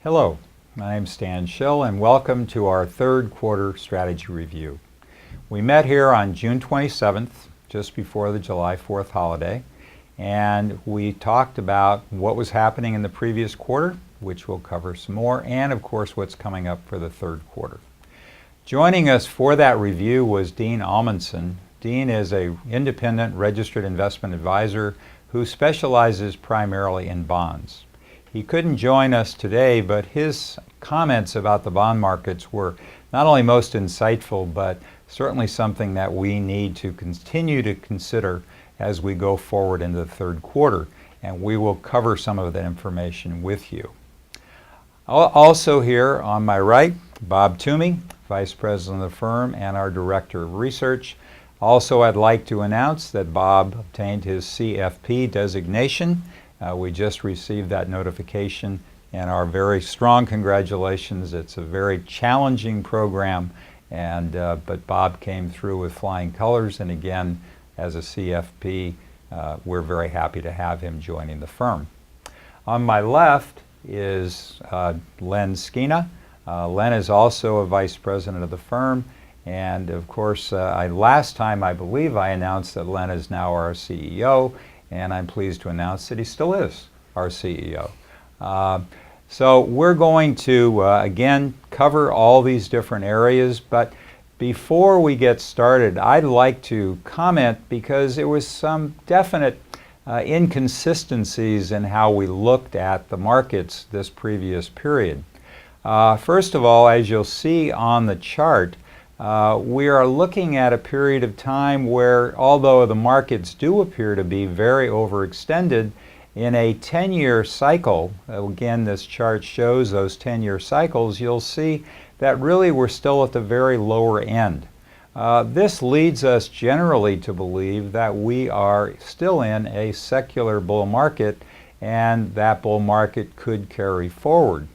Hello, my name is Schill and welcome to our third quarter strategy review. We met here on June 27th, just before the July 4th holiday, and we talked about what was happening in the previous quarter, which we'll cover some more, and of course what's coming up for the third quarter. Joining us for that review was Dean Amundsen. Dean is an independent registered investment advisor who specializes primarily in bonds. He couldn't join us today, but his comments about the bond markets were not only most insightful, but certainly something that we need to continue to consider as we go forward into the third quarter, and we will cover some of that information with you. Also here on my right, Bob Toomey, Vice President of the firm and our Director of Research. Also, I'd like to announce that Bob obtained his CFP designation. We just received that notification, and our very strong congratulations. It's a very challenging program, but Bob came through with flying colors, and again, as a CFP, we're very happy to have him joining the firm. On my left is Len Skina. Len is also a Vice President of the firm, and of course, last time I believe I announced that Len is now our CEO, and I'm pleased to announce that he still is our CEO. So we're going to, again, cover all these different areas, but before we get started, I'd like to comment because there was some definite inconsistencies in how we looked at the markets this previous period. First of all, as you'll see on the chart, we are looking at a period of time where, although the markets do appear to be very overextended, in a 10-year cycle, again this chart shows those 10-year cycles, you'll see that really we're still at the very lower end. This leads us generally to believe that we are still in a secular bull market, and that bull market could carry forward.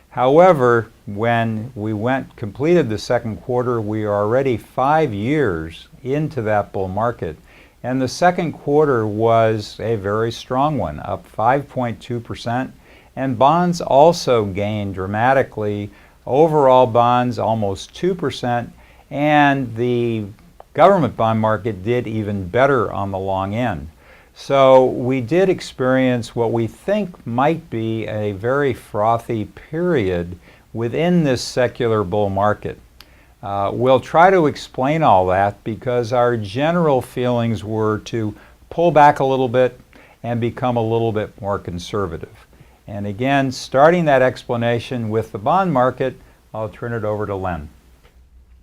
However, when we completed the second quarter, we are already 5 years into that bull market, and the second quarter was a very strong one, up 5.2%, and bonds also gained dramatically. Overall bonds almost 2%, and the government bond market did even better on the long end. So we did experience what we think might be a very frothy period within this secular bull market. We'll try to explain all that because our general feelings were to pull back a little bit and become a little bit more conservative. And again, starting that explanation with the bond market, I'll turn it over to Len.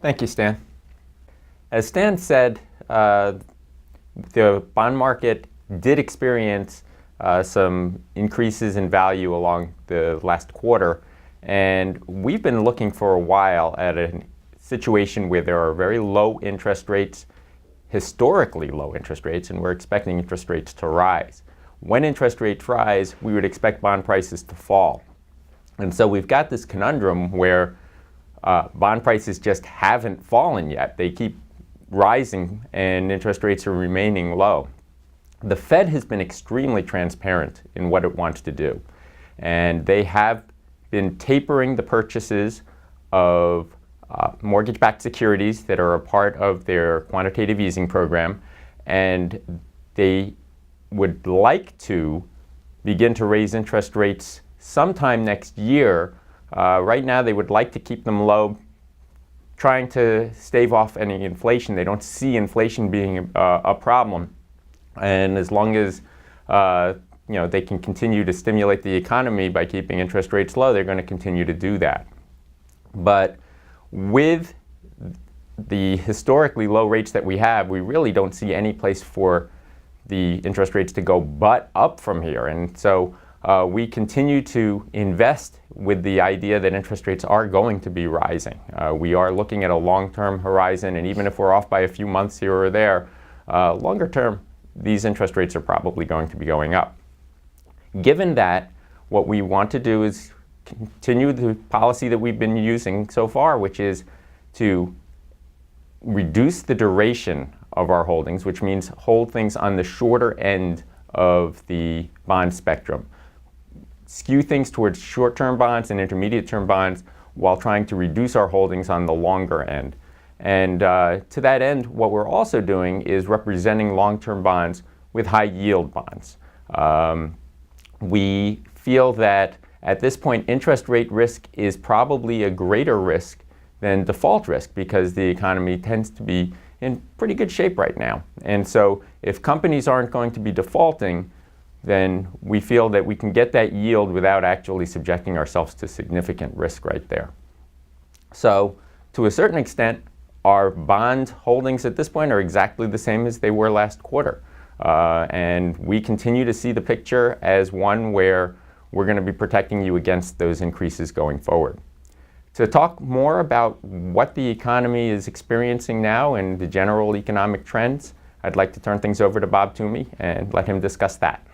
Thank you, Stan. As Stan said, the bond market did experience some increases in value along the last quarter, and we've been looking for a while at a situation where there are very low interest rates, historically low interest rates, and we're expecting interest rates to rise. When interest rates rise, we would expect bond prices to fall. And so we've got this conundrum where bond prices just haven't fallen yet. They keep rising and interest rates are remaining low. The Fed has been extremely transparent in what it wants to do, and they have been tapering the purchases of mortgage-backed securities that are a part of their quantitative easing program, and they would like to begin to raise interest rates sometime next year. Right now they would like to keep them low, trying to stave off any inflation. They don't see inflation being a problem. And as long as they can continue to stimulate the economy by keeping interest rates low, they're going to continue to do that. But with the historically low rates that we have, we really don't see any place for the interest rates to go but up from here. And so we continue to invest with the idea that interest rates are going to be rising. We are looking at a long-term horizon, and even if we're off by a few months here or there, longer term, these interest rates are probably going to be going up. Given that, what we want to do is continue the policy that we've been using so far, which is to reduce the duration of our holdings, which means hold things on the shorter end of the bond spectrum. skew things towards short-term bonds and intermediate-term bonds while trying to reduce our holdings on the longer end. And to that end, what we're also doing is representing long-term bonds with high-yield bonds. We feel that at this point, interest rate risk is probably a greater risk than default risk because the economy tends to be in pretty good shape right now. And so if companies aren't going to be defaulting, then we feel that we can get that yield without actually subjecting ourselves to significant risk right there. So to a certain extent, our bond holdings at this point are exactly the same as they were last quarter. And we continue to see the picture as one where we're going to be protecting you against those increases going forward. To talk more about what the economy is experiencing now and the general economic trends, I'd like to turn things over to Bob Toomey and let him discuss that.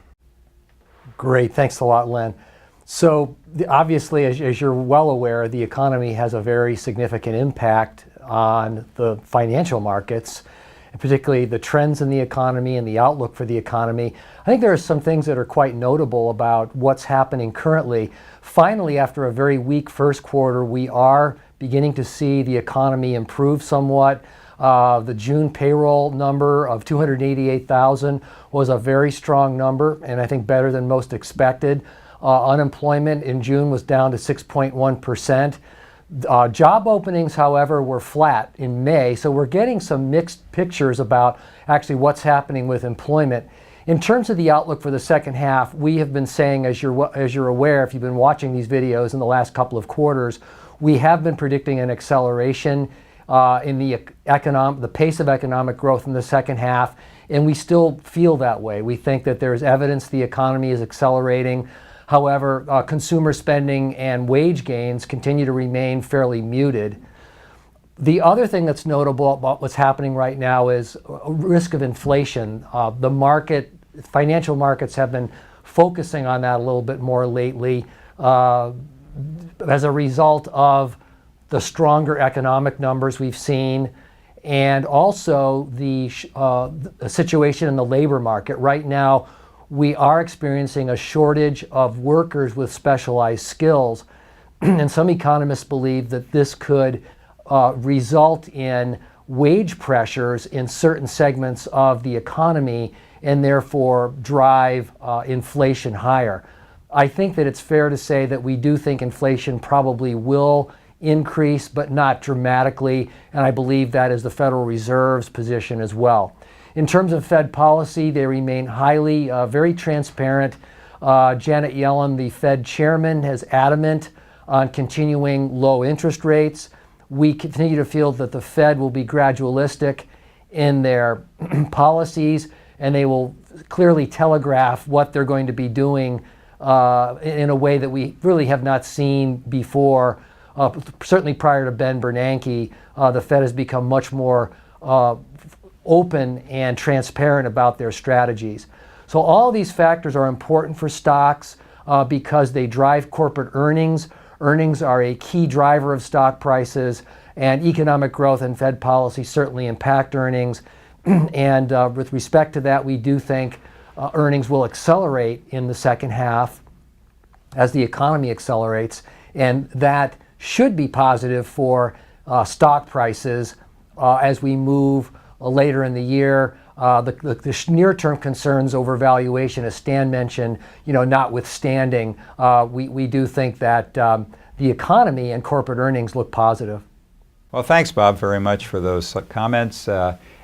Great, thanks a lot, Len. So obviously, as you're well aware, the economy has a very significant impact on the financial markets, and particularly the trends in the economy and the outlook for the economy. I think there are some things that are quite notable about what's happening currently. Finally, after a very weak first quarter, we are beginning to see the economy improve somewhat. The June payroll number of 288,000 was a very strong number, and I think better than most expected. Unemployment in June was down to 6.1%. Job openings, however, were flat in May, so we're getting some mixed pictures about actually what's happening with employment. In terms of the outlook for the second half, we have been saying, as you're aware, if you've been watching these videos in the last couple of quarters, we have been predicting an acceleration in the pace of economic growth in the second half, and we still feel that way. We think that there's evidence the economy is accelerating. However, consumer spending and wage gains continue to remain fairly muted. The other thing that's notable about what's happening right now is risk of inflation. Financial markets have been focusing on that a little bit more lately as a result of the stronger economic numbers we've seen, and also the situation in the labor market. Right now, we are experiencing a shortage of workers with specialized skills, and some economists believe that this could result in wage pressures in certain segments of the economy and therefore drive inflation higher. I think that it's fair to say that we do think inflation probably will increase, but not dramatically, and I believe that is the Federal Reserve's position as well. In terms of Fed policy, they remain very transparent. Janet Yellen, the Fed chairman, is adamant on continuing low interest rates. We continue to feel that the Fed will be gradualistic in their policies, and they will clearly telegraph what they're going to be doing in a way that we really have not seen before. Certainly prior to Ben Bernanke, the Fed has become much more open and transparent about their strategies. So all these factors are important for stocks because they drive corporate earnings. Earnings are a key driver of stock prices, and economic growth and Fed policy certainly impact earnings. And with respect to that, we do think earnings will accelerate in the second half as the economy accelerates, and that should be positive for stock prices as we move later in the year. The near-term concerns over valuation, as Stan mentioned, notwithstanding, we do think that the economy and corporate earnings look positive. Well, thanks, Bob, very much for those comments.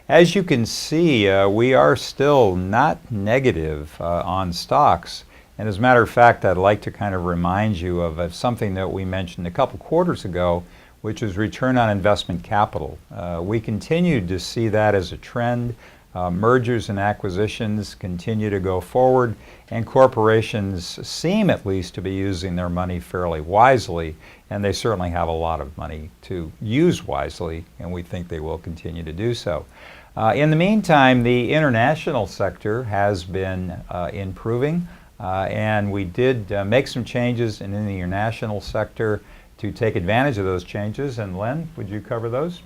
As you can see, we are still not negative on stocks. And as a matter of fact, I'd like to kind of remind you of something that we mentioned a couple quarters ago, which is return on investment capital. We continue to see that as a trend. Mergers and acquisitions continue to go forward, and corporations seem at least to be using their money fairly wisely, and they certainly have a lot of money to use wisely, and we think they will continue to do so. In the meantime, the international sector has been improving, and we did make some changes in the international sector to take advantage of those changes. And Len, would you cover those?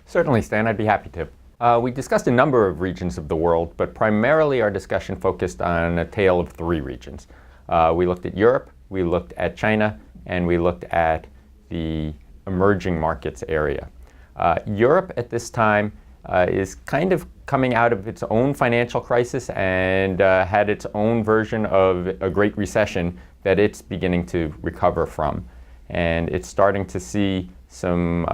Certainly, Stan, I'd be happy to. We discussed a number of regions of the world, but primarily our discussion focused on a tale of three regions. We looked at Europe, we looked at China, and we looked at the emerging markets area. Europe at this time is kind of coming out of its own financial crisis and had its own version of a Great Recession that it's beginning to recover from. And it's starting to see some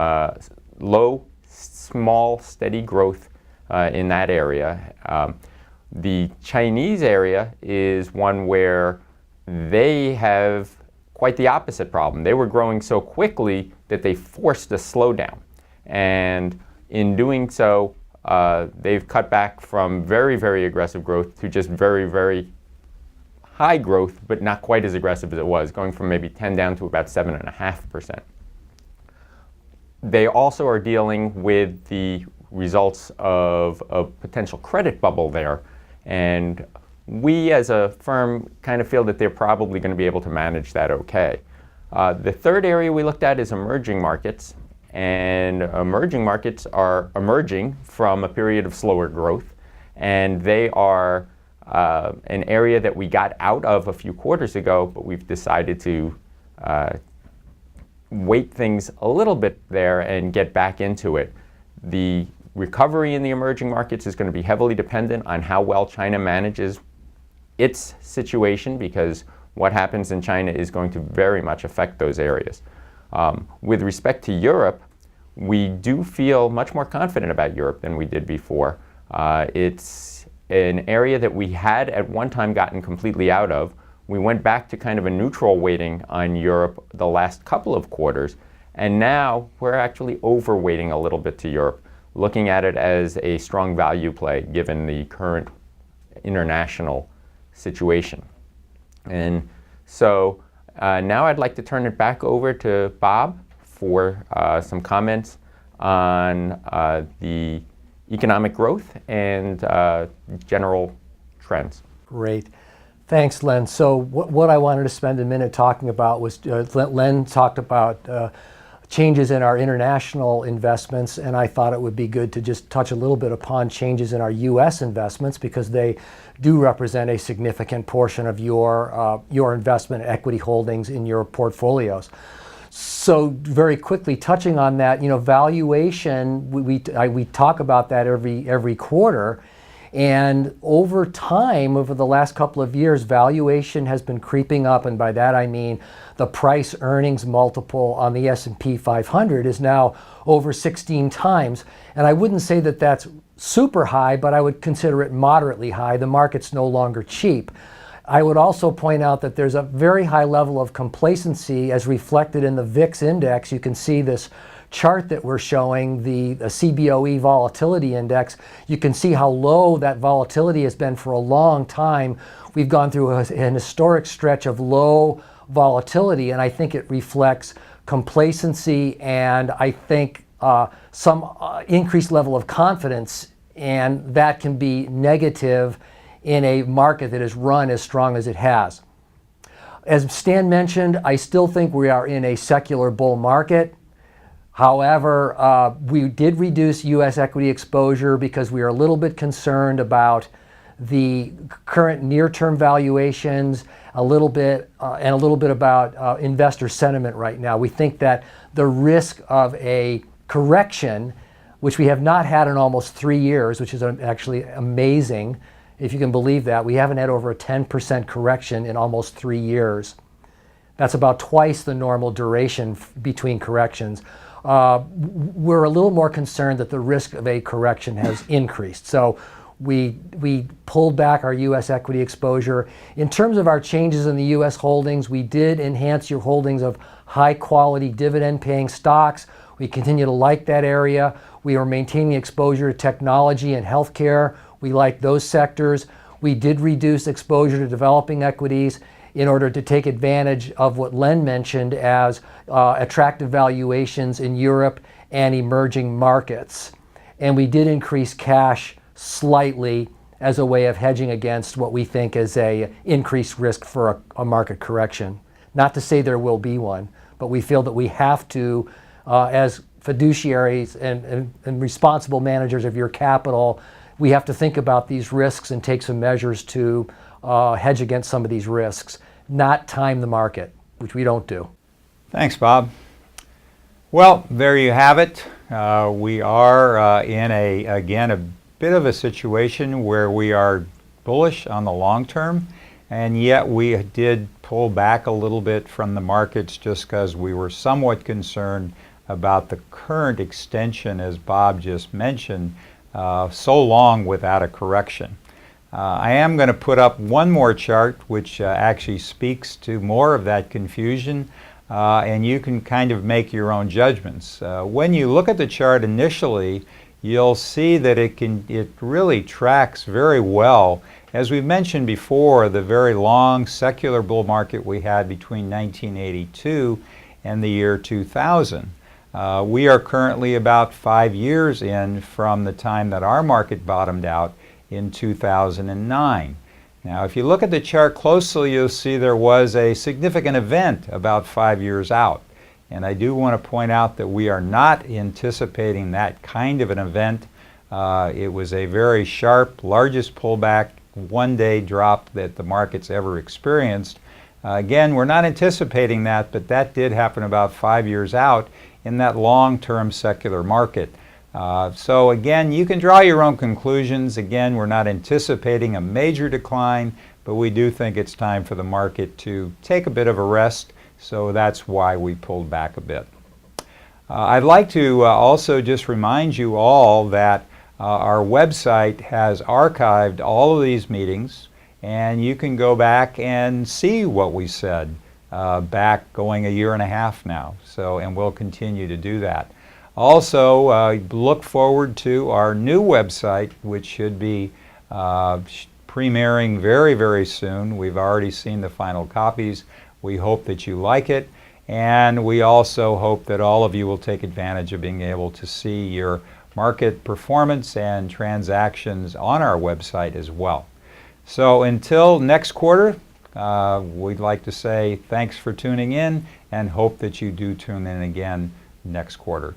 low, small, steady growth in that area. The Chinese area is one where they have quite the opposite problem. They were growing so quickly that they forced a slowdown. And in doing so, they've cut back from very, very aggressive growth to just very, very high growth, but not quite as aggressive as it was, going from maybe 10 down to about 7.5%. They also are dealing with the results of a potential credit bubble there. And we as a firm kind of feel that they're probably going to be able to manage that okay. The third area we looked at is emerging markets. And emerging markets are emerging from a period of slower growth. And they are an area that we got out of a few quarters ago, but we've decided to wait things a little bit there and get back into it. The recovery in the emerging markets is going to be heavily dependent on how well China manages its situation, because what happens in China is going to very much affect those areas. With respect to Europe, we do feel much more confident about Europe than we did before. It's an area that we had at one time gotten completely out of. We went back to kind of a neutral weighting on Europe the last couple of quarters, and now we're actually overweighting a little bit to Europe, looking at it as a strong value play given the current international situation. And so now I'd like to turn it back over to Bob for some comments on the economic growth and general trends. Great. Thanks, Len. So what I wanted to spend a minute talking about was, Len talked about changes in our international investments, and I thought it would be good to just touch a little bit upon changes in our U.S. investments, because they do represent a significant portion of your investment equity holdings in your portfolios. So very quickly touching on that, valuation, we talk about that every quarter. And over time, over the last couple of years, valuation has been creeping up, and by that I mean the price earnings multiple on the S&P 500 is now over 16 times. And I wouldn't say that that's super high, but I would consider it moderately high. The market's no longer cheap. I would also point out that there's a very high level of complacency as reflected in the VIX index. You can see this chart that we're showing, the CBOE volatility index. You can see how low that volatility has been for a long time. We've gone through an historic stretch of low volatility, and I think it reflects complacency and I think some increased level of confidence, and that can be negative in a market that has run as strong as it has. As Stan mentioned, I still think we are in a secular bull market. However, we did reduce U.S. equity exposure because we are a little bit concerned about the current near-term valuations, a little bit about investor sentiment right now. We think that the risk of a correction, which we have not had in almost 3 years, which is actually amazing, if you can believe that. We haven't had over a 10% correction in almost 3 years. That's about twice the normal duration between corrections. We're a little more concerned that the risk of a correction has increased. So we pulled back our U.S. equity exposure. In terms of our changes in the U.S. holdings, we did enhance your holdings of high-quality dividend-paying stocks. We continue to like that area. We are maintaining exposure to technology and healthcare. We like those sectors. We did reduce exposure to developing equities in order to take advantage of what Len mentioned as attractive valuations in Europe and emerging markets. And we did increase cash slightly as a way of hedging against what we think is a increased risk for a market correction. Not to say there will be one, but we feel that we have to, as fiduciaries and responsible managers of your capital, we have to think about these risks and take some measures to hedge against some of these risks. not time the market, which we don't do. Thanks, Bob. Well, there you have it. We are in again, a bit of a situation where we are bullish on the long term, and yet we did pull back a little bit from the markets just because we were somewhat concerned about the current extension, as Bob just mentioned, so long without a correction. I am going to put up one more chart which actually speaks to more of that confusion, and you can kind of make your own judgments. When you look at the chart initially, you'll see that it really tracks very well. As we mentioned before, the very long secular bull market we had between 1982 and the year 2000. We are currently about 5 years in from the time that our market bottomed out in 2009. Now, if you look at the chart closely, you'll see there was a significant event about 5 years out. And I do want to point out that we are not anticipating that kind of an event. It was a very sharp, largest pullback, one-day drop that the market's ever experienced. Again, we're not anticipating that, but that did happen about 5 years out in that long-term secular market. So again, you can draw your own conclusions. Again, we're not anticipating a major decline, but we do think it's time for the market to take a bit of a rest. So that's why we pulled back a bit. I'd like to also just remind you all that our website has archived all of these meetings, and you can go back and see what we said back going a year and a half now. And we'll continue to do that. Also, look forward to our new website, which should be premiering very, very soon. We've already seen the final copies. We hope that you like it, and we also hope that all of you will take advantage of being able to see your market performance and transactions on our website as well. So until next quarter, we'd like to say thanks for tuning in and hope that you do tune in again next quarter.